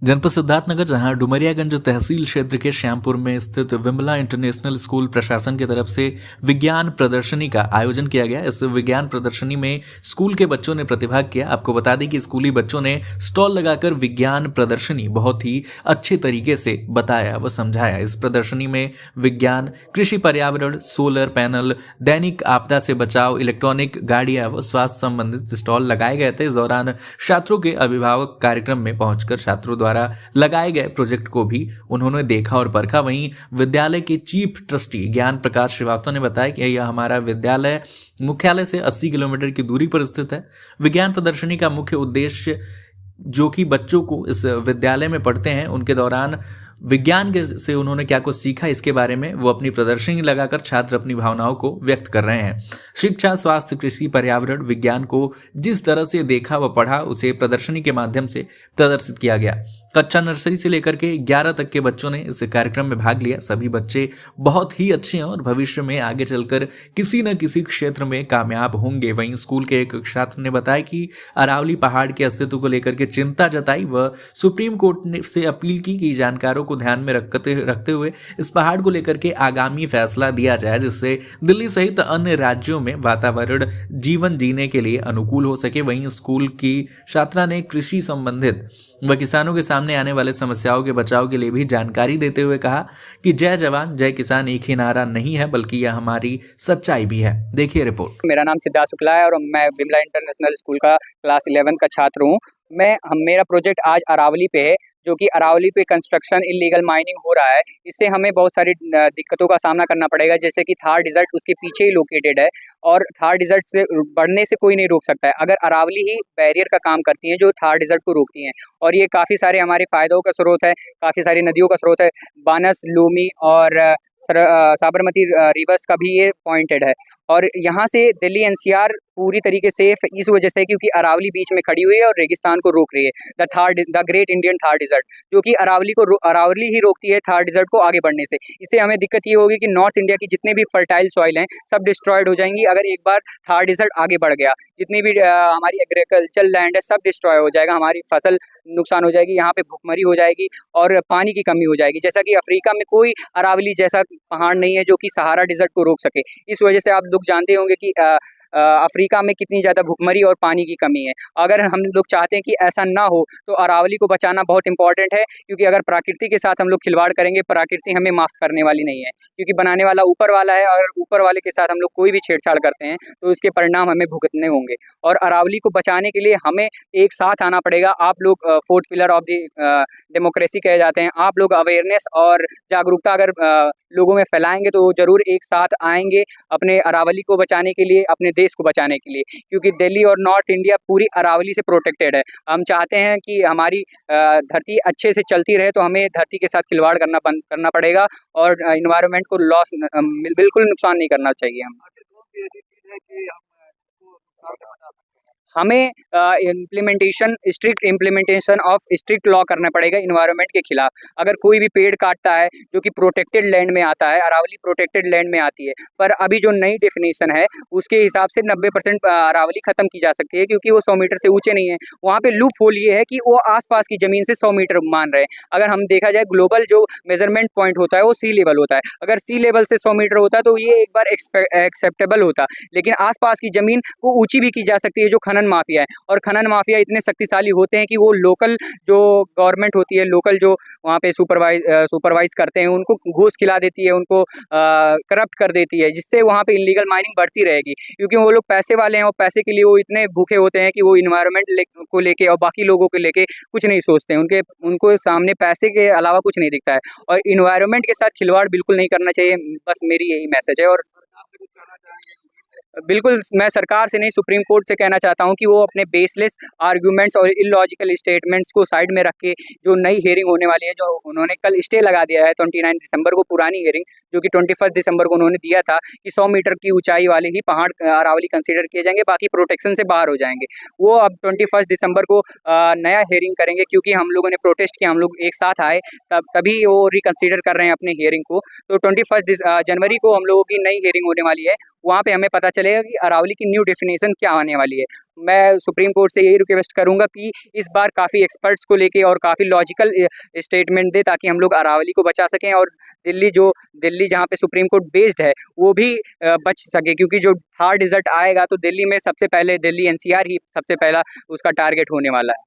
जनपद सिद्धार्थनगर जहां डुमरियागंज तहसील क्षेत्र के श्यामपुर में स्थित विमला इंटरनेशनल स्कूल प्रशासन की तरफ से विज्ञान प्रदर्शनी का आयोजन किया गया। इस विज्ञान प्रदर्शनी में स्कूल के बच्चों ने प्रतिभाग किया। आपको बता दें कि स्कूली बच्चों ने स्टॉल लगाकर विज्ञान प्रदर्शनी बहुत ही अच्छे तरीके से बताया व समझाया। इस प्रदर्शनी में विज्ञान, कृषि, पर्यावरण, सोलर पैनल, दैनिक आपदा से बचाव, इलेक्ट्रॉनिक गाड़ियां व स्वास्थ्य संबंधित स्टॉल लगाए गए थे। इस दौरान छात्रों के अभिभावक कार्यक्रम में पहुंचकर छात्रों द्वारा लगाए गए प्रोजेक्ट को भी उन्होंने देखा और परखा। वहीं विद्यालय के चीफ ट्रस्टी ज्ञान प्रकाश श्रीवास्तव ने बताया कि यह हमारा विद्यालय मुख्यालय से 80 किलोमीटर की दूरी पर स्थित है। विज्ञान प्रदर्शनी का मुख्य उद्देश्य जो कि बच्चों को इस विद्यालय में पढ़ते हैं उनके दौरान विज्ञान के से उन्होंने क्या कुछ सीखा, इसके बारे में वो अपनी प्रदर्शनी लगाकर छात्र अपनी भावनाओं को व्यक्त कर रहे हैं। शिक्षा, स्वास्थ्य, कृषि, पर्यावरण, विज्ञान को जिस तरह से देखा व पढ़ा उसे प्रदर्शनी के माध्यम से प्रदर्शित किया गया। कक्षा नर्सरी से लेकर के 11 तक के बच्चों ने इस कार्यक्रम में भाग लिया। सभी बच्चे बहुत ही अच्छे हैं और भविष्य में आगे चलकर किसी न किसी क्षेत्र में कामयाब होंगे। वहीं स्कूल के एक छात्र ने बताया कि अरावली पहाड़ के अस्तित्व को लेकर के चिंता जताई व सुप्रीम कोर्ट से अपील की कि जानकारों को ध्यान में रखते हुए इस पहाड़ को लेकर के आगामी फैसला दिया जाए, जिससे दिल्ली सहित अन्य राज्यों में वातावरण जीवन जीने के लिए अनुकूल हो सके। वहीं स्कूल की छात्रा ने कृषि संबंधित व किसानों के सामने आने वाले समस्याओं के बचाव के लिए भी जानकारी देते हुए कहा कि जय जवान जय किसान एक ही नारा नहीं है बल्कि यह हमारी सच्चाई भी है। देखिए रिपोर्ट। मेरा नाम सिद्धार्थ शुक्ला है और मैं विमला इंटरनेशनल स्कूल का क्लास 11 का छात्र हूँ। मेरा प्रोजेक्ट आज अरावली पे है, जो कि अरावली पे कंस्ट्रक्शन इलीगल माइनिंग हो रहा है। इससे हमें बहुत सारी दिक्कतों का सामना करना पड़ेगा, जैसे कि थार डिजर्ट उसके पीछे ही लोकेटेड है और थार डिजर्ट से बढ़ने से कोई नहीं रोक सकता है। अगर अरावली ही बैरियर का काम करती है जो थार डिजर्ट को रोकती हैं, और ये काफ़ी सारे हमारे फ़ायदों का स्रोत है, काफ़ी सारी नदियों का स्रोत है। बानस, लूमी और साबरमती रिवर्स का भी ये पॉइंटेड है। और यहाँ से दिल्ली एनसीआर पूरी तरीके से इस वजह से क्योंकि अरावली बीच में खड़ी हुई है और रेगिस्तान को रोक रही है। The Great Indian Thar Desert, जो कि अरावली ही रोकती है थार डिजर्ट को आगे बढ़ने से। इससे हमें दिक्कत ये होगी कि नॉर्थ इंडिया की जितने भी फर्टाइल सॉइल हैं सब डिस्ट्रॉयड हो जाएंगी अगर एक बार थार डिजर्ट आगे बढ़ गया। जितनी भी हमारी एग्रीकल्चर लैंड है सब डिस्ट्रॉय हो जाएगा, हमारी फसल नुकसान हो जाएगी, यहाँ पे भुखमरी हो जाएगी और पानी की कमी हो जाएगी। जैसा कि अफ्रीका में कोई अरावली जैसा पहाड़ नहीं है जो कि सहारा डिजर्ट को रोक सके। इस वजह से आप लोग जानते होंगे कि अफ्रीका में कितनी ज़्यादा भुखमरी और पानी की कमी है। अगर हम लोग चाहते हैं कि ऐसा ना हो तो अरावली को बचाना बहुत इंपॉर्टेंट है, क्योंकि अगर प्रकृति के साथ हम लोग खिलवाड़ करेंगे, प्रकृति हमें माफ़ करने वाली नहीं है, क्योंकि बनाने वाला ऊपर वाला है और ऊपर वाले के साथ हम लोग कोई भी छेड़छाड़ करते हैं तो उसके परिणाम हमें भुगतने होंगे। और अरावली को बचाने के लिए हमें एक साथ आना पड़ेगा। आप लोग fourth pillar of the democracy कहे जाते हैं, आप लोग अवेयरनेस और जागरूकता अगर लोगों में फैलाएंगे तो ज़रूर एक साथ आएंगे अपने अरावली को बचाने के लिए, अपने देश को बचाने के लिए, क्योंकि दिल्ली और नॉर्थ इंडिया पूरी अरावली से प्रोटेक्टेड है। हम चाहते हैं कि हमारी धरती अच्छे से चलती रहे तो हमें धरती के साथ खिलवाड़ करना बंद करना पड़ेगा और इन्वायरमेंट को बिल्कुल नुकसान नहीं करना चाहिए। हमें strict implementation of strict law करना पड़ेगा इन्वायरमेंट के खिलाफ। अगर कोई भी पेड़ काटता है जो कि प्रोटेक्टेड लैंड में आता है, अरावली प्रोटेक्टेड लैंड में आती है, पर अभी जो नई डेफिनेशन है उसके हिसाब से 90% अरावली खत्म की जा सकती है, क्योंकि वो 100 मीटर से ऊंचे नहीं है। वहाँ पे लूप होल ये है कि वो आसपास की ज़मीन से 100 मीटर मान रहे हैं। अगर हम देखा जाए ग्लोबल जो मेजरमेंट पॉइंट होता है वो सी लेवल होता है। अगर सी लेवल से 100 मीटर होता तो ये एक बार एक्सेप्टेबल होता, लेकिन आसपास की ज़मीन को ऊँची भी की जा सकती है जो खनन माफिया है। और खनन माफिया इतने शक्तिशाली होते हैं कि वो लोकल जो गवर्नमेंट होती है, लोकल जो वहाँ पे सुपरवाइज करते हैं, उनको घूस खिला देती है, उनको करप्ट कर देती है, जिससे वहाँ पे इलीगल माइनिंग बढ़ती रहेगी। क्योंकि वो लोग पैसे वाले हैं और पैसे के लिए वो इतने भूखे होते हैं कि वो इन्वायरमेंट को लेके और बाकी लोगों को लेके कुछ नहीं सोचते हैं। उनको सामने पैसे के अलावा कुछ नहीं दिखता है और इन्वायरमेंट के साथ खिलवाड़ बिल्कुल नहीं करना चाहिए। बस मेरी यही मैसेज है। और बिल्कुल मैं सरकार से नहीं सुप्रीम कोर्ट से कहना चाहता हूं कि वो अपने बेसलेस आर्गुमेंट्स और इलॉजिकल स्टेटमेंट्स को साइड में रख के जो नई हियरिंग होने वाली है, जो उन्होंने कल स्टे लगा दिया है 29 दिसंबर को, पुरानी हियरिंग जो कि 21 दिसंबर को उन्होंने दिया था कि 100 मीटर की ऊंचाई वाले ही पहाड़ अरावली कंसीडर किए जाएंगे, बाकी प्रोटेक्शन से बाहर हो जाएंगे। वो अब 21 दिसंबर को नया हियरिंग करेंगे, क्योंकि हम लोगों ने प्रोटेस्ट किया, हम लोग एक साथ आए तभी वो रिकन्सिडर कर रहे हैं अपने हियरिंग को। तो 21 जनवरी को हम लोगों की नई हियरिंग होने वाली है। वहाँ पे हमें पता चलेगा कि अरावली की न्यू डेफिनेशन क्या आने वाली है। मैं सुप्रीम कोर्ट से यही रिक्वेस्ट करूँगा कि इस बार काफ़ी एक्सपर्ट्स को लेके और काफ़ी लॉजिकल स्टेटमेंट दे, ताकि हम लोग अरावली को बचा सकें और दिल्ली जहाँ पे सुप्रीम कोर्ट बेस्ड है वो भी बच सके, क्योंकि जो थर्ड रिजल्ट आएगा तो दिल्ली में सबसे पहले दिल्ली एनसीआर ही सबसे पहला उसका टारगेट होने वाला है।